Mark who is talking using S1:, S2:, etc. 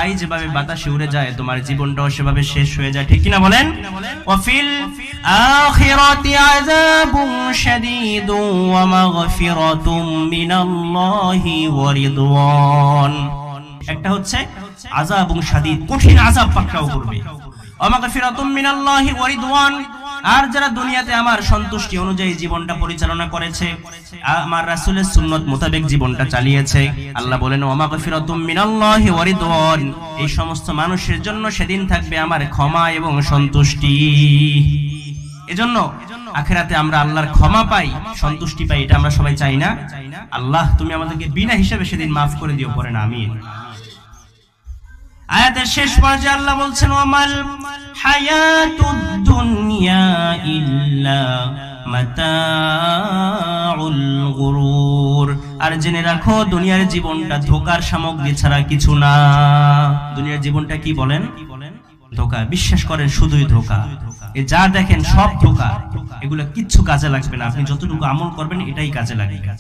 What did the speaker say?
S1: ছাই যেভাবে বাতাসে উড়ে যায় তোমার জীবনটাও সেভাবে শেষ হয়ে যায়, ঠিক কিনা বলেন? ওয়াফিল আখিরাতি আযাবুন শাদীদুন ওয়া মাগফিরাতুম মিনাল্লাহি ওয়া রিদওয়ান। একটা হচ্ছে আযাব এবং শাদীদ, কঠিন আযাব পাকড়াও করবে, ওয়া মাগফিরাতুম মিনাল্লাহি ওয়া রিদওয়ান। আর যারা দুনিয়াতে আমার সন্তুষ্টি অনুযায়ী জীবনটা পরিচালনা করেছে, আমার রাসূলের সুন্নাত মোতাবেক জীবনটা চালিয়েছে, আল্লাহ বলেন ওয়া মাগফিরাতুম মিনাল্লাহি ওয়া রিদওয়ান, এই সমস্ত মানুষের জন্য সেদিন থাকবে আমার ক্ষমা এবং সন্তুষ্টি। এজন্য আখিরাতে আমরা আল্লাহর ক্ষমা পাই, সন্তুষ্টি পাই, এটা আমরা সবাই চাই না? আল্লাহ তুমি আমাদেরকে বিনা হিসাবে সেদিন মাফ করে দিও, পড়েন আমিন। আয়াতের শেষ পর্যায়ে আল্লাহ বলছেন ওয়ামাল হায়াতুদ দুনিয়া ইল্লা মাতাউল গুরুর। আর জেনে রাখো দুনিয়ার জীবনটা ধোঁকার সামগ্রী ছাড়া কিছু না। দুনিয়ার জীবনটা কি বলেন? ধোঁকা। বিশ্বাস করেন শুধুই ধোঁকা। এ যা দেখেন সব ধোঁকা, এগুলো কিচ্ছু কাজে লাগবে না। আপনি যতটুকু আমল করবেন এটাই কাজে লাগবে।